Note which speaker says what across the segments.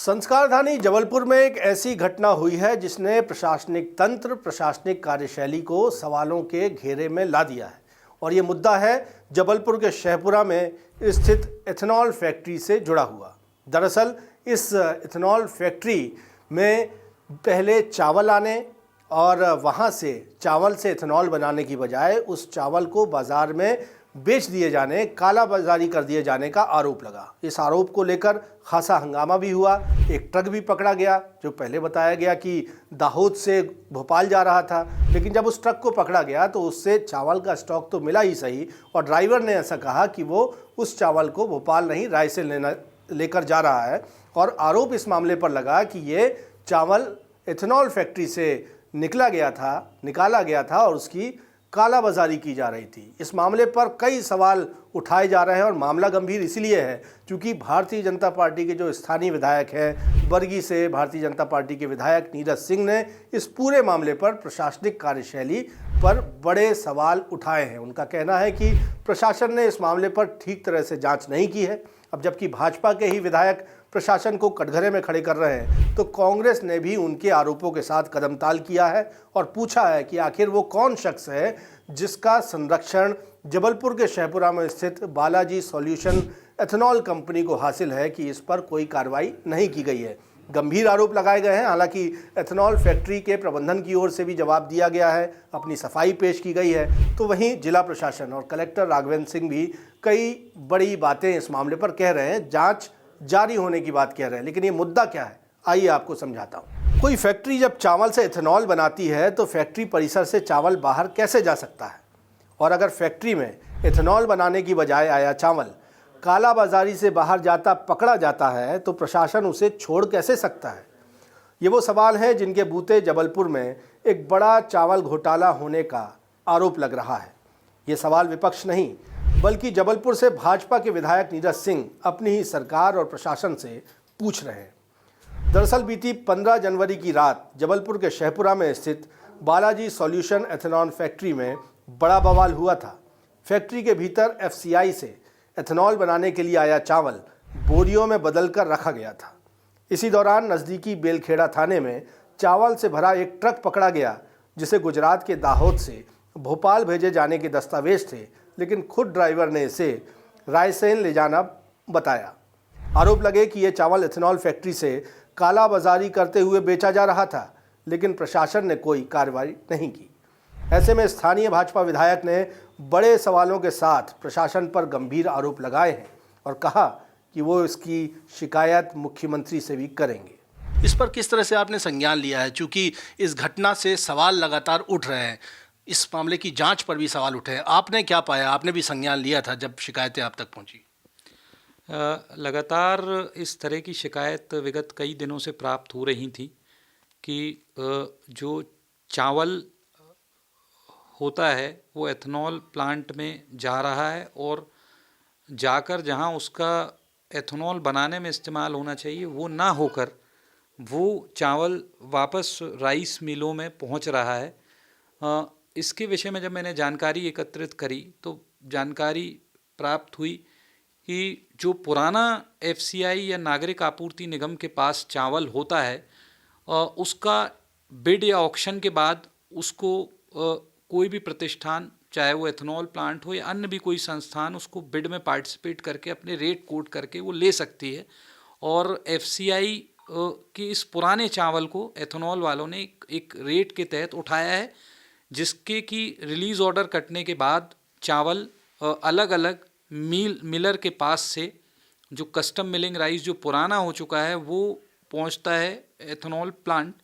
Speaker 1: संस्कारधानी जबलपुर में एक ऐसी घटना हुई है जिसने प्रशासनिक तंत्र, प्रशासनिक कार्यशैली को सवालों के घेरे में ला दिया है। और ये मुद्दा है जबलपुर के शहपुरा में स्थित एथेनॉल फैक्ट्री से जुड़ा हुआ। दरअसल इस एथेनॉल फैक्ट्री में पहले चावल आने और वहाँ से चावल से एथेनॉल बनाने की बजाय उस चावल को बाज़ार में बेच दिए जाने, काला बाजारी कर दिए जाने का आरोप लगा। इस आरोप को लेकर खासा हंगामा भी हुआ। एक ट्रक भी पकड़ा गया जो पहले बताया गया कि दाहोद से भोपाल जा रहा था, लेकिन जब उस ट्रक को पकड़ा गया तो उससे चावल का स्टॉक तो मिला ही सही, और ड्राइवर ने ऐसा कहा कि वो उस चावल को भोपाल नहीं राय से लेकर जा रहा है। और आरोप इस मामले पर लगा कि ये चावल एथेनॉल फैक्ट्री से निकाला गया था और उसकी काला बाजारी की जा रही थी। इस मामले पर कई सवाल उठाए जा रहे हैं और मामला गंभीर इसलिए है क्योंकि भारतीय जनता पार्टी के जो स्थानीय विधायक हैं, बरगी से भारतीय जनता पार्टी के विधायक नीरज सिंह ने इस पूरे मामले पर प्रशासनिक कार्यशैली पर बड़े सवाल उठाए हैं। उनका कहना है कि प्रशासन ने इस मामले पर ठीक तरह से जांच नहीं की है। अब जबकि भाजपा के ही विधायक प्रशासन को कटघरे में खड़े कर रहे हैं, तो कांग्रेस ने भी उनके आरोपों के साथ कदमताल किया है और पूछा है कि आखिर वो कौन शख्स है जिसका संरक्षण जबलपुर के शहपुरा में स्थित बालाजी सॉल्यूशन एथेनॉल कंपनी को हासिल है कि इस पर कोई कार्रवाई नहीं की गई है। गंभीर आरोप लगाए गए हैं। हालांकि एथेनॉल फैक्ट्री के प्रबंधन की ओर से भी जवाब दिया गया है, अपनी सफाई पेश की गई है। तो वहीं जिला प्रशासन और कलेक्टर राघवेंद्र सिंह भी कई बड़ी बातें इस मामले पर कह रहे हैं, जांच जारी होने की बात कह रहे हैं। लेकिन ये मुद्दा क्या है, आइए आपको समझाता हूँ। कोई फैक्ट्री जब चावल से एथेनॉल बनाती है तो फैक्ट्री परिसर से चावल बाहर कैसे जा सकता है? और अगर फैक्ट्री में एथेनॉल बनाने की बजाय आया चावल काला बाजारी से बाहर जाता पकड़ा जाता है तो प्रशासन उसे छोड़ कैसे सकता है? ये वो सवाल हैं जिनके बूते जबलपुर में एक बड़ा चावल घोटाला होने का आरोप लग रहा है। ये सवाल विपक्ष नहीं बल्कि जबलपुर से भाजपा के विधायक नीरज सिंह अपनी ही सरकार और प्रशासन से पूछ रहे हैं। दरअसल बीती 15 जनवरी की रात जबलपुर के शहपुरा में स्थित बालाजी सॉल्यूशन एथेनॉल फैक्ट्री में बड़ा बवाल हुआ था। फैक्ट्री के भीतर एफसीआई से एथेनॉल बनाने के लिए आया चावल बोरियों में बदलकर रखा गया था। इसी दौरान नज़दीकी बेलखेड़ा थाने में चावल से भरा एक ट्रक पकड़ा गया जिसे गुजरात के दाहोद से भोपाल भेजे जाने के दस्तावेज थे, लेकिन खुद ड्राइवर ने इसे रायसेन ले जाना बताया। आरोप लगे कि यह चावल एथेनॉल फैक्ट्री से काला बाजारी करते हुए बेचा जा रहा था, लेकिन प्रशासन ने कोई कार्रवाई नहीं की। ऐसे में स्थानीय भाजपा विधायक ने बड़े सवालों के साथ प्रशासन पर गंभीर आरोप लगाए हैं और कहा कि वो इसकी शिकायत मुख्यमंत्री से भी करेंगे। इस पर किस तरह से आपने संज्ञान लिया है? चूंकि इस घटना से सवाल लगातार उठ रहे हैं, इस मामले की जांच पर भी सवाल उठे हैं। आपने क्या पाया? आपने भी संज्ञान लिया था जब शिकायतें आप तक पहुंची?
Speaker 2: लगातार इस तरह की शिकायत विगत कई दिनों से प्राप्त हो रही थी कि जो चावल होता है वो एथेनॉल प्लांट में जा रहा है और जाकर जहां उसका एथेनॉल बनाने में इस्तेमाल होना चाहिए वो ना होकर वो चावल वापस राइस मिलों में पहुंच रहा है। इसके विषय में जब मैंने जानकारी एकत्रित करी तो जानकारी प्राप्त हुई कि जो पुराना एफसीआई या नागरिक आपूर्ति निगम के पास चावल होता है उसका बिड या ऑक्शन के बाद उसको कोई भी प्रतिष्ठान, चाहे वो एथेनॉल प्लांट हो या अन्य भी कोई संस्थान, उसको बिड में पार्टिसिपेट करके अपने रेट कोट करके वो ले सकती है। और एफसीआई के इस पुराने चावल को एथेनॉल वालों ने एक रेट के तहत उठाया है, जिसके की रिलीज़ ऑर्डर कटने के बाद चावल अलग अलग मिलर के पास से जो कस्टम मिलिंग राइस जो पुराना हो चुका है वो पहुंचता है एथेनॉल प्लांट।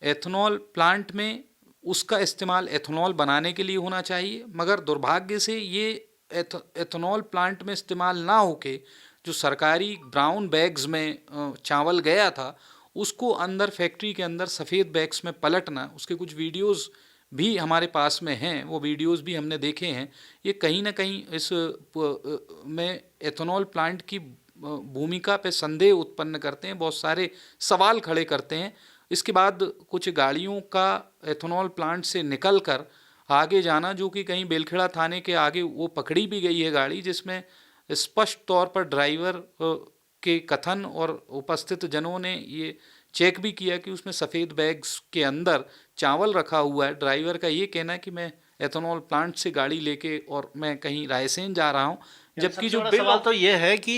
Speaker 2: एथेनॉल प्लांट में उसका इस्तेमाल एथेनॉल बनाने के लिए होना चाहिए, मगर दुर्भाग्य से ये एथेनॉल प्लांट में इस्तेमाल ना होके जो सरकारी ब्राउन बैग्स में चावल गया था उसको अंदर फैक्ट्री के अंदर सफ़ेद बैग्स में पलटना, उसके कुछ वीडियोस भी हमारे पास में हैं, वो वीडियोस भी हमने देखे हैं। ये कहीं ना कहीं इस में एथेनॉल प्लांट की भूमिका पे संदेह उत्पन्न करते हैं, बहुत सारे सवाल खड़े करते हैं। इसके बाद कुछ गाड़ियों का एथेनॉल प्लांट से निकलकर आगे जाना, जो कि कहीं बेलखेड़ा थाने के आगे वो पकड़ी भी गई है गाड़ी, जिसमें स्पष्ट तौर पर ड्राइवर के कथन और उपस्थित जनों ने ये चेक भी किया कि उसमें सफ़ेद बैग्स के अंदर चावल रखा हुआ है। ड्राइवर का ये कहना है कि मैं एथेनॉल प्लांट से गाड़ी लेके और मैं कहीं रायसेन जा रहा हूँ, जबकि जो बिल
Speaker 1: सवाल तो ये है कि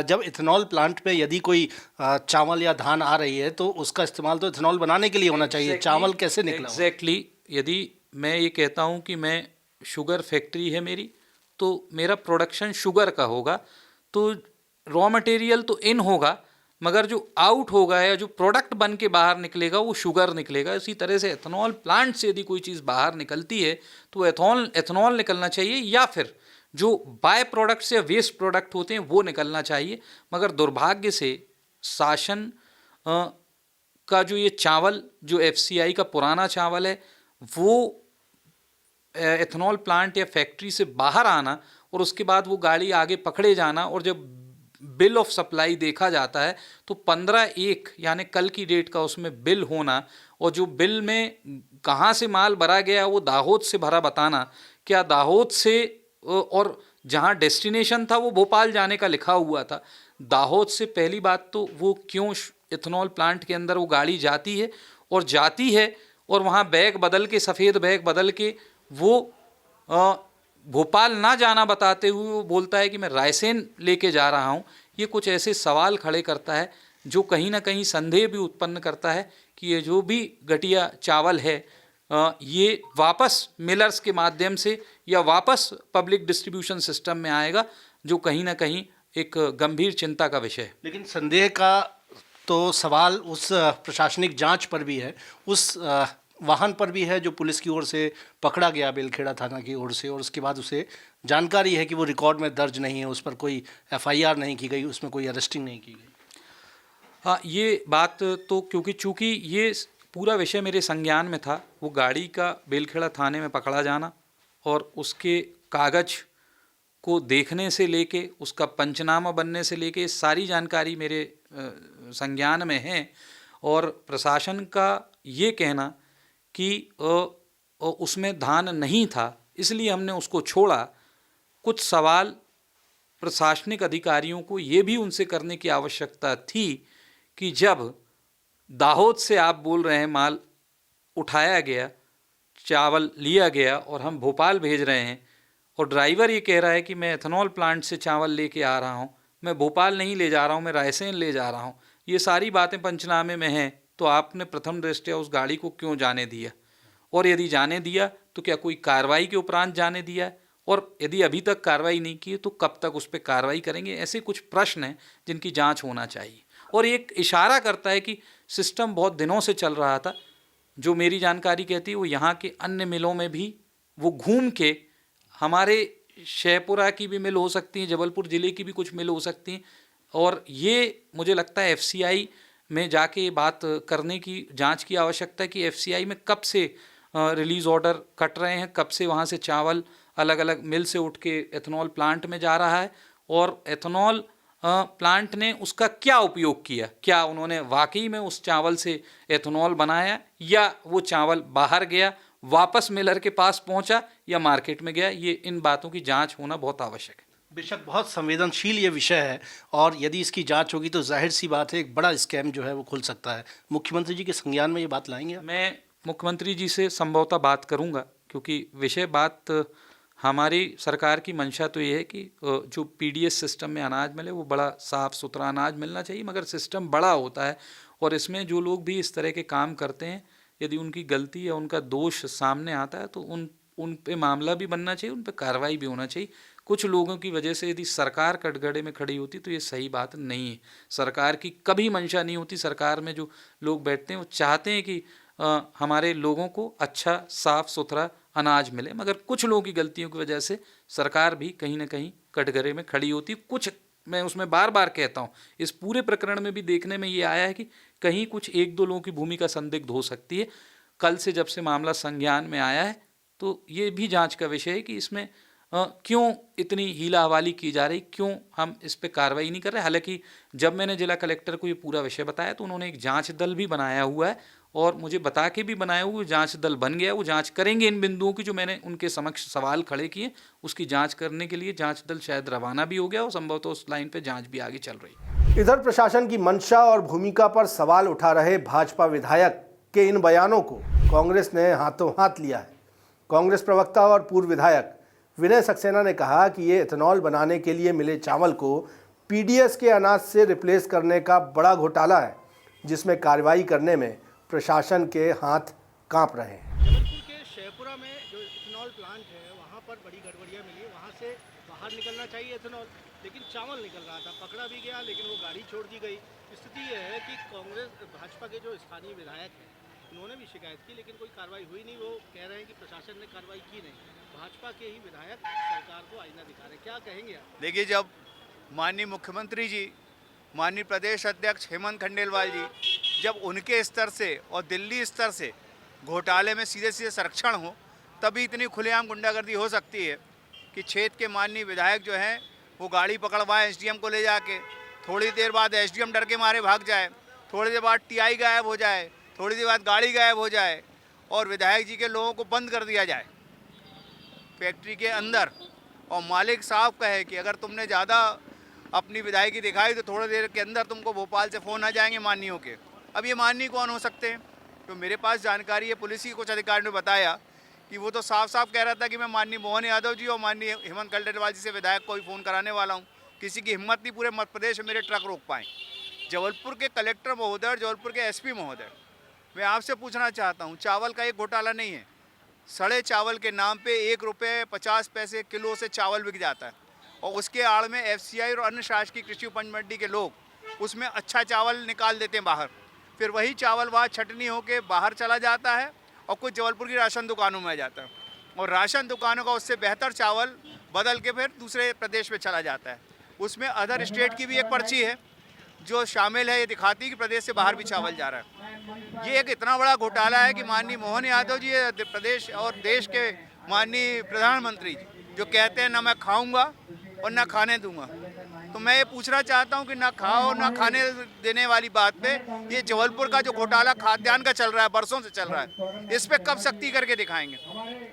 Speaker 1: जब इथेनॉल प्लांट पे यदि कोई चावल या धान आ रही है तो उसका इस्तेमाल तो इथेनॉल बनाने के लिए होना चाहिए। चावल कैसे निकला?
Speaker 2: एग्जैक्टली यदि मैं ये कहता हूँ कि मैं शुगर फैक्ट्री है मेरी, तो मेरा प्रोडक्शन शुगर का होगा, तो रॉ मटेरियल तो इन होगा, मगर जो आउट होगा या जो प्रोडक्ट बन के बाहर निकलेगा वो शुगर निकलेगा। इसी तरह से एथेनॉल प्लांट से यदि कोई चीज़ बाहर निकलती है तो एथेनॉल निकलना चाहिए, या फिर जो बाय प्रोडक्ट्स या वेस्ट प्रोडक्ट होते हैं वो निकलना चाहिए। मगर दुर्भाग्य से शासन का जो ये चावल, जो FCI का पुराना चावल है, वो एथेनॉल प्लांट या फैक्ट्री से बाहर आना और उसके बाद वो गाड़ी आगे पकड़े जाना, और जब बिल ऑफ सप्लाई देखा जाता है तो 15/1 यानी कल की डेट का उसमें बिल होना, और जो बिल में कहाँ से माल भरा गया वो दाहोद से भरा बताना, क्या दाहोद से, और जहाँ डेस्टिनेशन था वो भोपाल जाने का लिखा हुआ था। दाहोद से पहली बात तो वो क्यों इथेनॉल प्लांट के अंदर वो गाड़ी जाती है और वहाँ बैग बदल के, सफ़ेद बैग बदल के वो भोपाल ना जाना बताते हुए वो बोलता है कि मैं रायसेन लेके जा रहा हूँ। ये कुछ ऐसे सवाल खड़े करता है जो कहीं ना कहीं संदेह भी उत्पन्न करता है कि ये जो भी घटिया चावल है ये वापस मिलर्स के माध्यम से या वापस पब्लिक डिस्ट्रीब्यूशन सिस्टम में आएगा, जो कहीं ना कहीं एक गंभीर चिंता का विषय है।
Speaker 1: लेकिन संदेह का तो सवाल उस प्रशासनिक जांच पर भी है, उस वाहन पर भी है जो पुलिस की ओर से पकड़ा गया बेलखेड़ा थाना की ओर से, और उसके बाद उसे जानकारी है कि वो रिकॉर्ड में दर्ज नहीं है, उस पर कोई FIR नहीं की गई, उसमें कोई अरेस्टिंग नहीं की गई।
Speaker 2: हाँ, ये बात तो क्योंकि चूँकि ये पूरा विषय मेरे संज्ञान में था, वो गाड़ी का बेलखेड़ा थाने में पकड़ा जाना और उसके कागज को देखने से लेके उसका पंचनामा बनने से लेके सारी जानकारी मेरे संज्ञान में है। और प्रशासन का ये कहना कि उसमें धान नहीं था इसलिए हमने उसको छोड़ा, कुछ सवाल प्रशासनिक अधिकारियों को ये भी उनसे करने की आवश्यकता थी कि जब दाहोद से आप बोल रहे हैं माल उठाया गया, चावल लिया गया और हम भोपाल भेज रहे हैं, और ड्राइवर ये कह रहा है कि मैं एथेनॉल प्लांट से चावल लेके आ रहा हूँ, मैं भोपाल नहीं ले जा रहा हूँ, मैं रायसेन ले जा रहा हूँ, ये सारी बातें पंचनामे में हैं, तो आपने प्रथम दृष्टया उस गाड़ी को क्यों जाने दिया? और यदि जाने दिया तो क्या कोई कार्रवाई के उपरांत जाने दिया? और यदि अभी तक कार्रवाई नहीं की तो कब तक उस पर कार्रवाई करेंगे? ऐसे कुछ प्रश्न हैं जिनकी जांच होना चाहिए। और एक इशारा करता है कि सिस्टम बहुत दिनों से चल रहा था, जो मेरी जानकारी कहती है वो यहाँ के अन्य मिलों में भी वो घूम के, हमारे शेखपुरा की भी मिल हो सकती है, जबलपुर ज़िले की भी कुछ मिल हो सकती हैं, और ये मुझे लगता है FCI में जाके बात करने की, जांच की आवश्यकता है कि FCI में कब से रिलीज़ ऑर्डर कट रहे हैं, कब से वहाँ से चावल अलग अलग मिल से उठ के एथेनॉल प्लांट में जा रहा है, और एथेनॉल प्लांट ने उसका क्या उपयोग किया, क्या उन्होंने वाकई में उस चावल से एथेनॉल बनाया, या वो चावल बाहर गया, वापस मिलर के पास पहुंचा, या मार्केट में गया। ये इन बातों की जांच होना बहुत आवश्यक है। बेशक बहुत संवेदनशील ये विषय है, और यदि इसकी जांच होगी तो जाहिर सी बात है एक बड़ा स्कैम जो है वो खुल सकता है। मुख्यमंत्री जी के संज्ञान में ये बात लाएंगे? मैं मुख्यमंत्री जी से संभवतः बात करूंगा, क्योंकि विषय बात हमारी सरकार की मंशा तो ये है कि जो PDS सिस्टम में अनाज मिले वो बड़ा साफ़ सुथरा अनाज मिलना चाहिए, मगर सिस्टम बड़ा होता है और इसमें जो लोग भी इस तरह के काम करते हैं, यदि उनकी गलती या उनका दोष सामने आता है तो उन पे मामला भी बनना चाहिए, उन पे कार्रवाई भी होना चाहिए। कुछ लोगों की वजह से यदि सरकार कटघरे में खड़ी होती तो ये सही बात नहीं है। सरकार की कभी मंशा नहीं होती, सरकार में जो लोग बैठते हैं वो चाहते हैं कि हमारे लोगों को अच्छा साफ़ सुथरा अनाज मिले, मगर कुछ लोगों की गलतियों की वजह से सरकार भी कहीं ना कहीं कटघरे में खड़ी होती। कुछ, मैं उसमें बार बार कहता हूँ, इस पूरे प्रकरण में भी देखने में ये आया है कि कहीं कुछ 1-2 लोगों की भूमिका संदिग्ध हो सकती है। कल से जब से मामला संज्ञान में आया है तो ये भी जांच का विषय है कि इसमें क्यों इतनी हीला हवाली की जा रही, क्यों हम इस पे कार्रवाई नहीं कर रहे। हालांकि जब मैंने जिला कलेक्टर को ये पूरा विषय बताया तो उन्होंने एक जांच दल भी बनाया हुआ है, और मुझे बता के भी बनाया हुआ जांच दल बन गया। वो जांच करेंगे इन बिंदुओं की जो मैंने उनके समक्ष सवाल खड़े किए, उसकी जांच करने के लिए जांच दल शायद रवाना भी हो गया और संभवतः उस लाइन पे जांच भी आगे चल रही है।
Speaker 1: इधर प्रशासन की मंशा और भूमिका पर सवाल उठा रहे भाजपा विधायक के इन बयानों को कांग्रेस ने हाथों हाथ लिया है। कांग्रेस प्रवक्ता और पूर्व विधायक विनय सक्सेना ने कहा कि ये एथेनॉल बनाने के लिए मिले चावल को पीडीएस के अनाज से रिप्लेस करने का बड़ा घोटाला है, जिसमें कार्रवाई करने में प्रशासन के हाथ कांप रहे हैं।
Speaker 3: जबलपुर के शेखपुरा में जो इथेनॉल प्लांट है वहाँ पर बड़ी गड़बड़ियाँ मिली। वहाँ से बाहर निकलना चाहिए इथेनॉल, लेकिन चावल निकल रहा था, पकड़ा भी गया, लेकिन वो गाड़ी छोड़ दी गई। स्थिति ये है कि कांग्रेस भाजपा के जो स्थानीय विधायक हैं उन्होंने भी शिकायत की, लेकिन कोई कार्रवाई हुई नहीं। वो कह रहे हैं कि प्रशासन ने कार्रवाई की नहीं। भाजपा के ही विधायक सरकार को आईना दिखा रहे हैं। क्या कहेंगे आप?
Speaker 4: देखिए, जब माननीय मुख्यमंत्री जी, माननीय प्रदेश अध्यक्ष हेमंत खंडेलवाल जी, जब उनके स्तर से और दिल्ली स्तर से घोटाले में सीधे सीधे संरक्षण हो, तभी इतनी खुलेआम गुंडागर्दी हो सकती है कि क्षेत्र के माननीय विधायक जो हैं वो गाड़ी पकड़वाएं एसडीएम को ले जाके, थोड़ी देर बाद एसडीएम डर के मारे भाग जाए, थोड़ी देर बाद टीआई गायब हो जाए, थोड़ी देर बाद गाड़ी गायब हो जाए और विधायक जी के लोगों को बंद कर दिया जाए फैक्ट्री के अंदर, और मालिक साहब कहे कि अगर तुमने ज़्यादा अपनी विधायकी दिखाई तो थोड़ी देर के अंदर तुमको भोपाल से फ़ोन आ जाएंगे माननीयों के। अब ये माननीय कौन हो सकते हैं? तो मेरे पास जानकारी है, पुलिस के कुछ अधिकारियों ने बताया कि वो तो साफ साफ कह रहा था कि मैं माननीय मोहन यादव जी और माननीय हेमंत खंडेलवाल जी से विधायक को ही फ़ोन कराने वाला हूँ। किसी की हिम्मत नहीं पूरे मध्य प्रदेश में मेरे ट्रक रोक पाएँ। जबलपुर के कलेक्टर महोदय और जबलपुर के एसपी महोदय, मैं आपसे पूछना चाहता हूँ, चावल का एक घोटाला नहीं है। सड़े चावल के नाम पे 1 रुपये 50 पैसे किलो से चावल बिक जाता है, और उसके आड़ में एफसीआई और अन्य शासकीय कृषि उपज मंडी के लोग उसमें अच्छा चावल निकाल देते हैं बाहर। फिर वही चावल वहाँ छटनी होके बाहर चला जाता है और कुछ जबलपुर की राशन दुकानों में आ जाता है, और राशन दुकानों का उससे बेहतर चावल बदल के फिर दूसरे प्रदेश में चला जाता है। उसमें अदर स्टेट की भी एक पर्ची है जो शामिल है, ये दिखाती है कि प्रदेश से बाहर भी चावल जा रहा है। ये एक इतना बड़ा घोटाला है कि माननीय मोहन यादव जी प्रदेश और देश के माननीय प्रधानमंत्री जी जो कहते हैं ना मैं खाऊंगा और ना खाने दूंगा, तो मैं ये पूछना चाहता हूं कि ना खाओ ना खाने देने वाली बात पे ये जबलपुर का जो घोटाला खाद्यान्न का चल रहा है, बरसों से चल रहा है, इस पे कब सख्ती करके दिखाएंगे?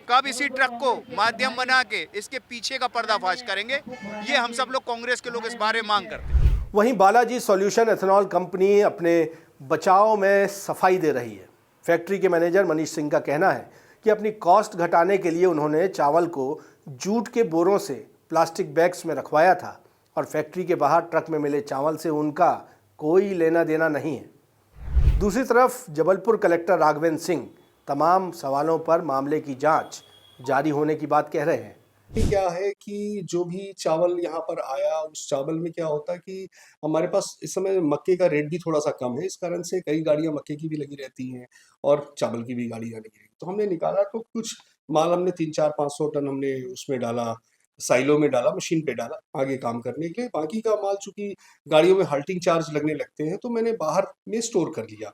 Speaker 4: कब इसी ट्रक को माध्यम बना के इसके पीछे का पर्दाफाश करेंगे? ये हम सब लोग कांग्रेस के लोग इस बारे में मांग करते हैं।
Speaker 1: वहीं बालाजी सॉल्यूशन एथेनॉल कंपनी अपने बचाव में सफाई दे रही है। फैक्ट्री के मैनेजर मनीष सिंह का कहना है कि अपनी कॉस्ट घटाने के लिए उन्होंने चावल को जूट के बोरों से प्लास्टिक बैग्स में रखवाया था, और फैक्ट्री के बाहर ट्रक में मिले चावल से उनका कोई लेना देना नहीं है। दूसरी तरफ जबलपुर कलेक्टर राघवेंद्र सिंह तमाम सवालों पर मामले की जांच जारी होने की बात कह रहे हैं।
Speaker 5: क्या है कि जो भी चावल यहाँ पर आया, उस चावल में क्या होता है कि हमारे पास इस समय मक्के का रेट भी थोड़ा सा कम है, इस कारण से कई गाड़ियाँ मक्के की भी लगी रहती हैं और चावल की भी गाड़ियाँ लगी रहती। तो हमने निकाला तो कुछ माल हमने 300-500 टन हमने उसमें डाला, साइलो में डाला, मशीन पे डाला आगे काम करने के लिए। बाकी का माल चूंकि गाड़ियों में हल्टिंग चार्ज लगने लगते हैं, तो मैंने बाहर में स्टोर कर लिया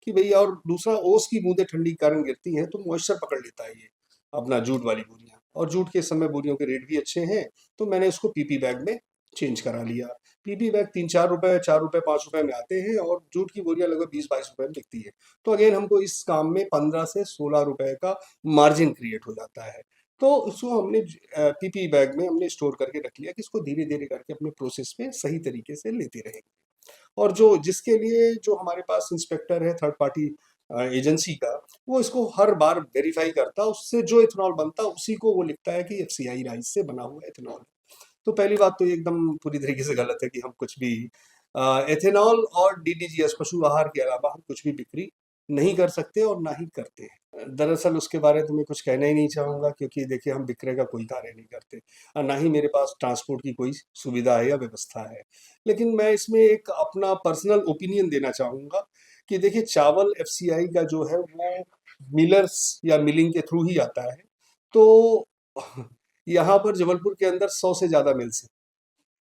Speaker 5: कि भैया, और दूसरा ओस की बूंदें ठंडी के कारण गिरती हैं तो मॉइस्चर पकड़ लेता है ये अपना जूट वाली बोरियां, और जूट के समय बोरियों के रेट भी अच्छे हैं, तो मैंने इसको पीपी बैग में चेंज करा लिया। पीपी बैग 3-4 रुपए, 4 रुपए, 5 रुपए में आते हैं, और जूट की बोरियां लगभग 20-22 रुपए में बिकती है। तो अगेन हमको इस काम में 15 से 16 रुपए का मार्जिन क्रिएट हो जाता है। तो उसको हमने पीपी बैग में हमने स्टोर करके रख लिया कि इसको धीरे धीरे करके अपने प्रोसेस में सही तरीके से लेते रहेंगे। और जो जिसके लिए जो हमारे पास इंस्पेक्टर है थर्ड पार्टी एजेंसी का, वो इसको हर बार वेरीफाई करता, उससे जो इथेनॉल बनता उसी को वो लिखता है कि एफसीआई राइस से बना हुआ इथेनॉल। तो पहली बात तो ये एकदम पूरी तरीके से गलत है कि हम कुछ भी एथेनॉल और डीडीजीएस पशु आहार के अलावा हम कुछ भी बिक्री नहीं कर सकते और ना ही करते हैं। दरअसल उसके बारे में मैं कुछ कहना ही नहीं चाहूँगा, क्योंकि देखिए हम विक्रय का कोई कार्य नहीं करते और ना ही मेरे पास ट्रांसपोर्ट की कोई सुविधा है या व्यवस्था है। लेकिन मैं इसमें एक अपना पर्सनल ओपिनियन देना चाहूँगा कि देखिए, चावल एफसीआई का जो है वो मिलर्स या मिलिंग के थ्रू ही आता है। तो यहाँ पर जबलपुर के अंदर 100 से ज़्यादा मिल्स हैं,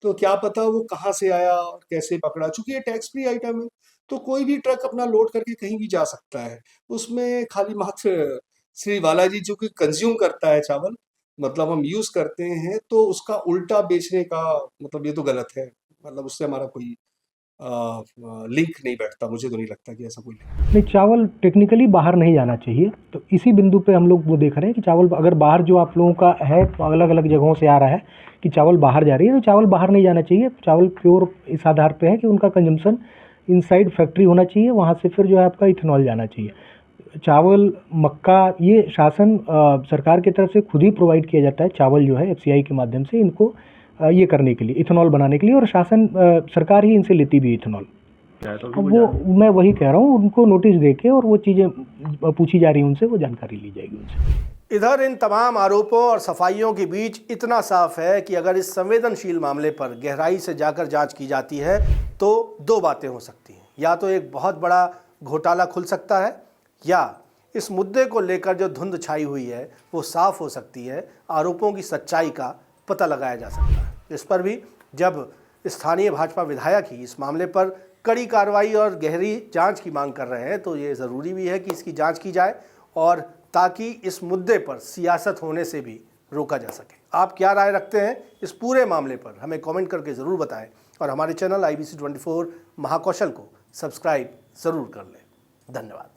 Speaker 5: तो क्या पता वो कहाँ से आया और कैसे पकड़ा। चूंकि ये टैक्स फ्री आइटम है, तो कोई भी ट्रक अपना लोड करके कहीं भी जा सकता है। उसमें खाली मात्र श्री बालाजी जो कि कंज्यूम करता है चावल, मतलब हम यूज करते हैं, तो उसका उल्टा बेचने का मतलब ये तो गलत है। मतलब उससे हमारा कोई लिंक नहीं बैठता, मुझे तो नहीं लगता कि ऐसा कोई लिंक।
Speaker 6: नहीं, चावल टेक्निकली बाहर नहीं जाना चाहिए, तो इसी बिंदु पे हम लोग वो देख रहे हैं कि चावल अगर बाहर जो आप लोगों का है अलग अलग जगहों से आ रहा है कि चावल बाहर जा रही है, तो चावल बाहर नहीं जाना चाहिए। चावल प्योर इस आधार पे है कि उनका कंजम्पशन इनसाइड फैक्ट्री होना चाहिए, वहाँ से फिर जो है आपका इथेनॉल जाना चाहिए। चावल, मक्का, ये शासन सरकार की तरफ से खुद ही प्रोवाइड किया जाता है चावल जो है एफसीआई के माध्यम से इनको ये करने के लिए, इथेनॉल बनाने के लिए, और शासन सरकार ही इनसे लेती भी है इथेनॉल। अब वो मैं वही कह रहा हूँ, उनको नोटिस देके और वो चीज़ें पूछी जा रही हैं उनसे, वो जानकारी ली जाएगी उनसे।
Speaker 1: इधर इन तमाम आरोपों और सफाइयों के बीच इतना साफ है कि अगर इस संवेदनशील मामले पर गहराई से जाकर जांच की जाती है तो दो बातें हो सकती हैं। या तो एक बहुत बड़ा घोटाला खुल सकता है, या इस मुद्दे को लेकर जो धुंध छाई हुई है वो साफ हो सकती है, आरोपों की सच्चाई का पता लगाया जा सकता है। इस पर भी जब स्थानीय भाजपा विधायक ही इस मामले पर कड़ी कार्रवाई और गहरी जांच की मांग कर रहे हैं, तो ये ज़रूरी भी है कि इसकी जांच की जाए, और ताकि इस मुद्दे पर सियासत होने से भी रोका जा सके। आप क्या राय रखते हैं इस पूरे मामले पर, हमें कमेंट करके ज़रूर बताएं, और हमारे चैनल IBC 24 महाकौशल को सब्सक्राइब ज़रूर कर लें। धन्यवाद।